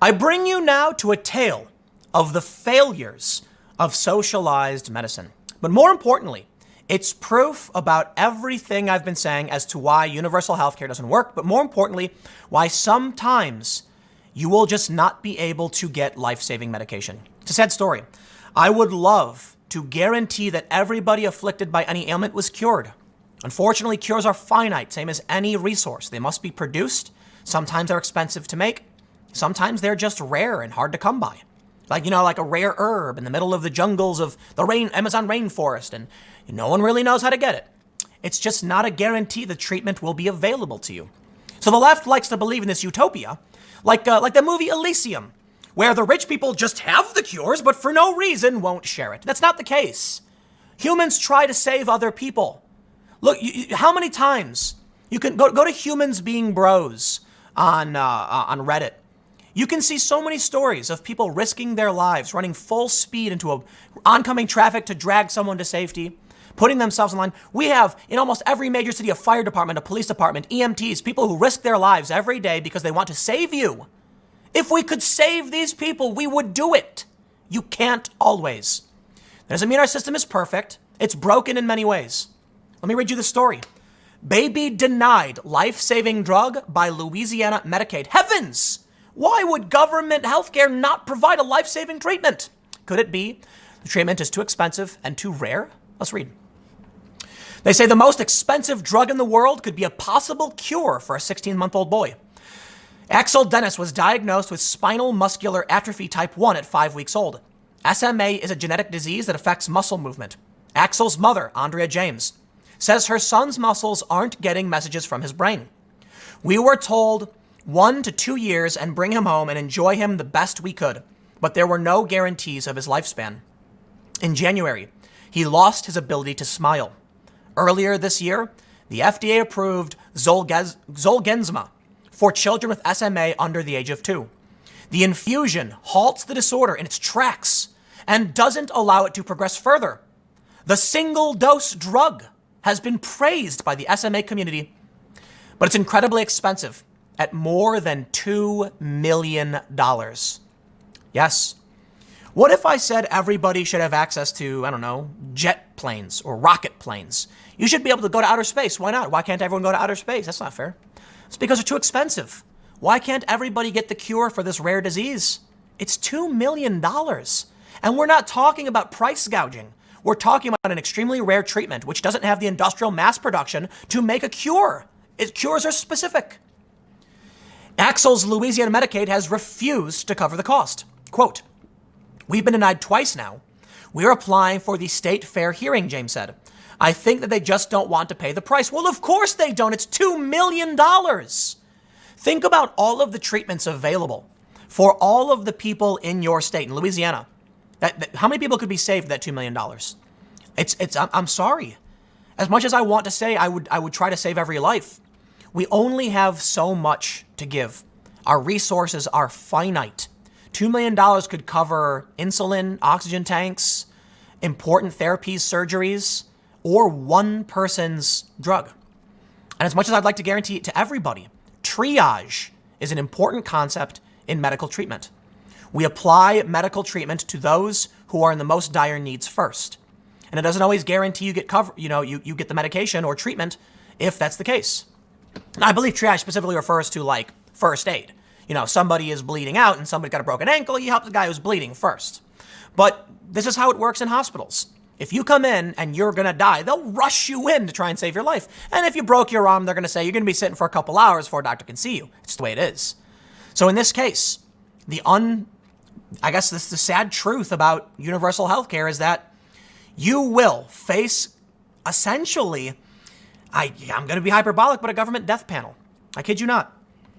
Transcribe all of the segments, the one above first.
I bring you now to a tale of the failures of socialized medicine. But more importantly, it's proof about everything I've been saying as to why universal healthcare doesn't work, but more importantly, why sometimes you will just not be able to get life-saving medication. It's a sad story. I would love to guarantee that everybody afflicted by any ailment was cured. Unfortunately, cures are finite, same as any resource. They must be produced. Sometimes they're expensive to make. Sometimes they're just rare and hard to come by. Like a rare herb in the middle of the jungles of the Amazon rainforest, and no one really knows how to get it. It's just not a guarantee the treatment will be available to you. So the left likes to believe in this utopia, like the movie Elysium, where the rich people just have the cures, but for no reason won't share it. That's not the case. Humans try to save other people. Look, how many times you can go to Humans Being Bros on Reddit. You can see so many stories of people risking their lives, running full speed into oncoming traffic to drag someone to safety, putting themselves in line. We have, in almost every major city, a fire department, a police department, EMTs, people who risk their lives every day because they want to save you. If we could save these people, we would do it. You can't always. That doesn't mean our system is perfect. It's broken in many ways. Let me read you the story. Baby denied life-saving drug by Louisiana Medicaid. Heavens! Why would government healthcare not provide a life-saving treatment? Could it be the treatment is too expensive and too rare? Let's read. They say the most expensive drug in the world could be a possible cure for a 16-month-old boy. Axel Dennis was diagnosed with spinal muscular atrophy type 1 at 5 weeks old. SMA is a genetic disease that affects muscle movement. Axel's mother, Andrea James, says her son's muscles aren't getting messages from his brain. We were told 1 to 2 years and bring him home and enjoy him the best we could, but there were no guarantees of his lifespan. In January, he lost his ability to smile. Earlier this year, the FDA approved Zolgensma for children with SMA under the age of 2. The infusion halts the disorder in its tracks and doesn't allow it to progress further. The single-dose drug has been praised by the SMA community, but it's incredibly expensive at more than $2 million. Yes. What if I said everybody should have access to, jet planes or rocket planes? You should be able to go to outer space. Why not? Why can't everyone go to outer space? That's not fair. It's because they're too expensive. Why can't everybody get the cure for this rare disease? It's $2 million. And we're not talking about price gouging. We're talking about an extremely rare treatment, which doesn't have the industrial mass production to make a cure. Cures are specific. Axel's Louisiana Medicaid has refused to cover the cost. Quote, "We've been denied twice now. We're applying for the state fair hearing," James said. "I think that they just don't want to pay the price." Well, of course they don't. It's $2 million. Think about all of the treatments available for all of the people in your state, in Louisiana. How many people could be saved with that $2 million? I'm sorry. As much as I want to say I would try to save every life, we only have so much to give. Our resources are finite. $2 million could cover insulin, oxygen tanks, important therapies, surgeries, or one person's drug. And as much as I'd like to guarantee it to everybody, triage is an important concept in medical treatment. We apply medical treatment to those who are in the most dire needs first. And it doesn't always guarantee you get you get the medication or treatment if that's the case. I believe triage specifically refers to like first aid. Somebody is bleeding out and somebody got a broken ankle, you help the guy who's bleeding first. But this is how it works in hospitals. If you come in and you're going to die, they'll rush you in to try and save your life. And if you broke your arm, they're going to say you're going to be sitting for a couple hours before a doctor can see you. It's the way it is. So in this case, the sad truth about universal healthcare is that you will face essentially, I'm going to be hyperbolic, but a government death panel. I kid you not.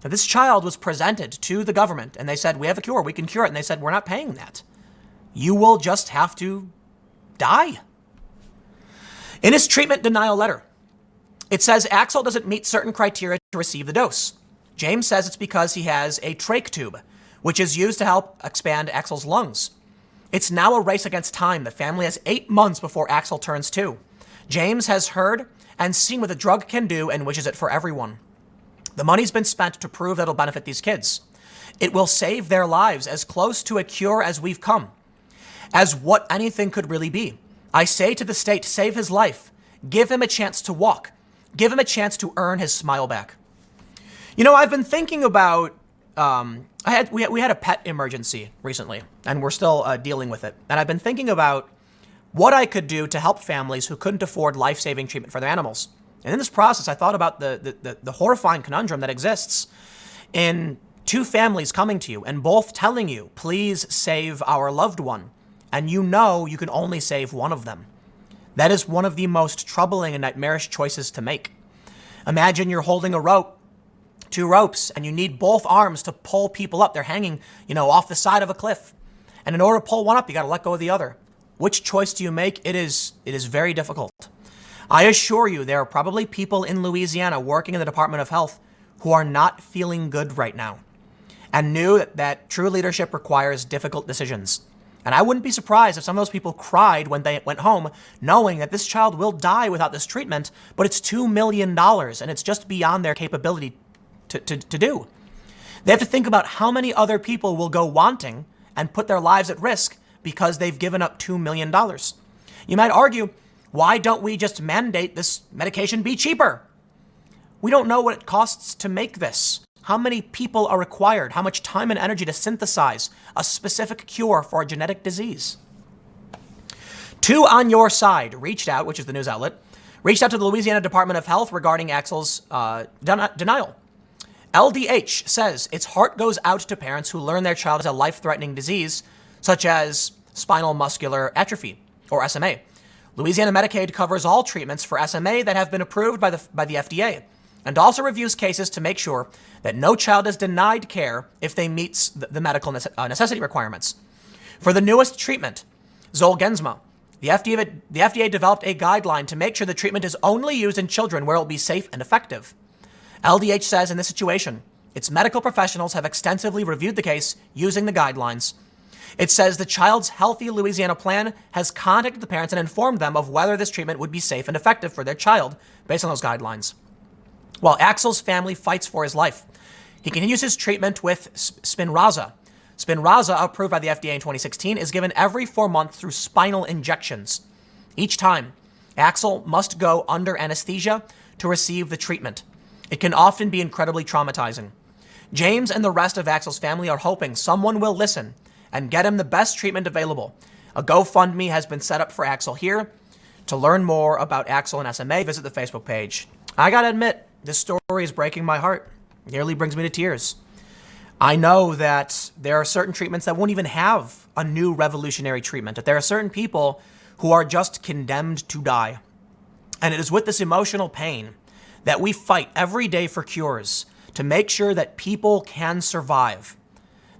Now, this child was presented to the government and they said, we have a cure, we can cure it. And they said, we're not paying that. You will just have to die. In his treatment denial letter, it says Axel doesn't meet certain criteria to receive the dose. James says it's because he has a trach tube, which is used to help expand Axel's lungs. It's now a race against time. The family has 8 months before Axel turns 2. James has heard and seen what the drug can do and wishes it for everyone. The money's been spent to prove that it'll benefit these kids. It will save their lives as close to a cure as we've come, as what anything could really be. I say to the state, save his life. Give him a chance to walk. Give him a chance to earn his smile back. You know, I've been thinking about, we had a pet emergency recently, and we're still dealing with it. And I've been thinking about what I could do to help families who couldn't afford life-saving treatment for their animals. And in this process, I thought about the horrifying conundrum that exists in two families coming to you and both telling you, please save our loved one. And you know you can only save one of them. That is one of the most troubling and nightmarish choices to make. Imagine you're holding a rope, two ropes, and you need both arms to pull people up. They're hanging, off the side of a cliff. And in order to pull one up, you got to let go of the other. Which choice do you make? It is very difficult. I assure you, there are probably people in Louisiana working in the Department of Health who are not feeling good right now and knew that true leadership requires difficult decisions. And I wouldn't be surprised if some of those people cried when they went home, knowing that this child will die without this treatment, but it's $2 million and it's just beyond their capability to do. They have to think about how many other people will go wanting and put their lives at risk because they've given up $2 million. You might argue, why don't we just mandate this medication be cheaper? We don't know what it costs to make this. How many people are required? How much time and energy to synthesize a specific cure for a genetic disease? Two on Your Side reached out, which is the news outlet, reached out to the Louisiana Department of Health regarding Axel's denial. LDH says its heart goes out to parents who learn their child has a life-threatening disease, such as spinal muscular atrophy, or SMA. Louisiana Medicaid covers all treatments for SMA that have been approved by the FDA, and also reviews cases to make sure that no child is denied care if they meet the medical necessity requirements. For the newest treatment, Zolgensma, the FDA developed a guideline to make sure the treatment is only used in children where it will be safe and effective. LDH says in this situation, its medical professionals have extensively reviewed the case using the guidelines. It says the Child's Healthy Louisiana Plan has contacted the parents and informed them of whether this treatment would be safe and effective for their child based on those guidelines. While Axel's family fights for his life, he continues his treatment with Spinraza. Spinraza, approved by the FDA in 2016, is given every 4 months through spinal injections. Each time, Axel must go under anesthesia to receive the treatment. It can often be incredibly traumatizing. James and the rest of Axel's family are hoping someone will listen and get him the best treatment available. A GoFundMe has been set up for Axel here. To learn more about Axel and SMA, visit the Facebook page. I gotta admit, this story is breaking my heart. It nearly brings me to tears. I know that there are certain treatments that won't even have a new revolutionary treatment, that there are certain people who are just condemned to die. And it is with this emotional pain that we fight every day for cures to make sure that people can survive,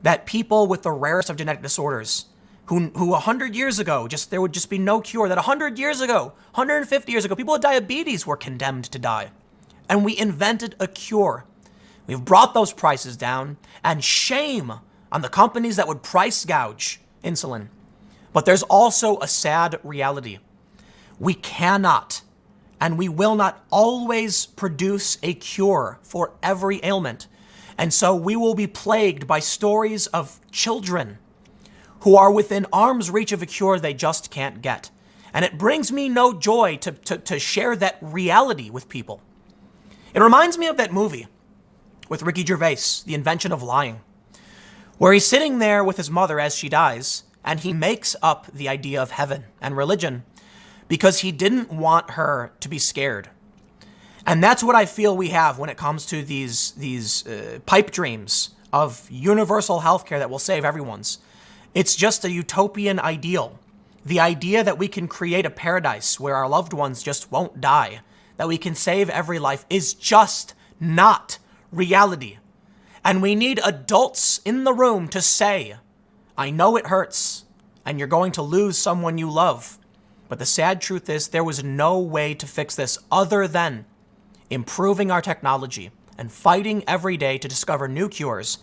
that people with the rarest of genetic disorders, who 100 years ago, there would just be no cure, that 100 years ago, 150 years ago, people with diabetes were condemned to die. And we invented a cure. We've brought those prices down, and shame on the companies that would price gouge insulin. But there's also a sad reality. We cannot, and we will not always produce a cure for every ailment. And so we will be plagued by stories of children who are within arm's reach of a cure they just can't get. And it brings me no joy to share that reality with people. It reminds me of that movie with Ricky Gervais, The Invention of Lying, where he's sitting there with his mother as she dies, and he makes up the idea of heaven and religion because he didn't want her to be scared. And that's what I feel we have when it comes to these pipe dreams of universal healthcare that will save everyone's. It's just a utopian ideal. The idea that we can create a paradise where our loved ones just won't die, that we can save every life, is just not reality. And we need adults in the room to say, I know it hurts, and you're going to lose someone you love. But the sad truth is there was no way to fix this other than improving our technology and fighting every day to discover new cures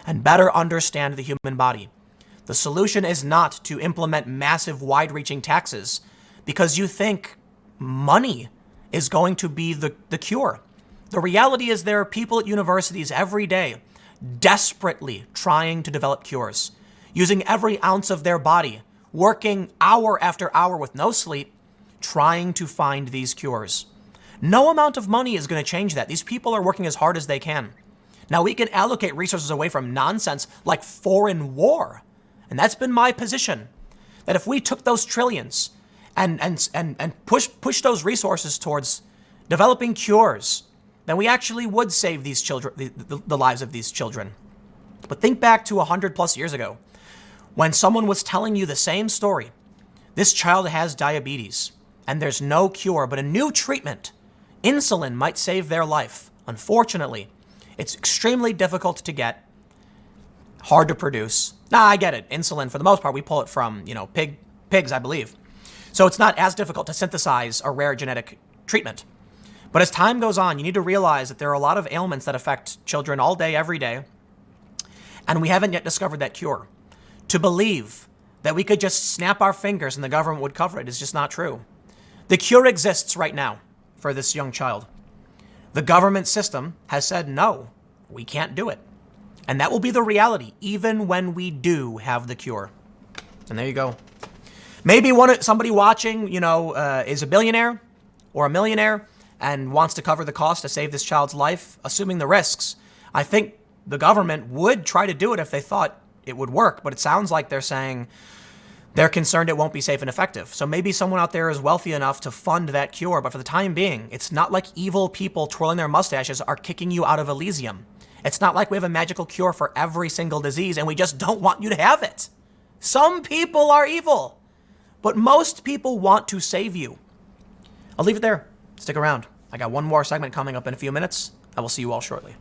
and better understand the human body. The solution is not to implement massive, wide-reaching taxes because you think money is going to be the cure. The reality is there are people at universities every day desperately trying to develop cures, using every ounce of their body, working hour after hour with no sleep, trying to find these cures. No amount of money is going to change that. These people are working as hard as they can. Now, we can allocate resources away from nonsense like foreign war. And that's been my position, that if we took those trillions and push those resources towards developing cures, then we actually would save these children, the lives of these children. But think back to 100 plus years ago, when someone was telling you the same story. This child has diabetes, and there's no cure, but a new treatment, insulin, might save their life. Unfortunately, it's extremely difficult to get, hard to produce. I get it. Insulin, for the most part, we pull it from, pigs, I believe. So it's not as difficult to synthesize a rare genetic treatment. But as time goes on, you need to realize that there are a lot of ailments that affect children all day, every day, and we haven't yet discovered that cure. To believe that we could just snap our fingers and the government would cover it is just not true. The cure exists right now for this young child. The government system has said, no, we can't do it. And that will be the reality, even when we do have the cure. And there you go. Maybe somebody watching, is a billionaire or a millionaire and wants to cover the cost to save this child's life, assuming the risks. I think the government would try to do it if they thought it would work, but it sounds like they're saying they're concerned it won't be safe and effective. So maybe someone out there is wealthy enough to fund that cure, but for the time being, it's not like evil people twirling their mustaches are kicking you out of Elysium. It's not like we have a magical cure for every single disease and we just don't want you to have it. Some people are evil, but most people want to save you. I'll leave it there. Stick around. I got one more segment coming up in a few minutes. I will see you all shortly.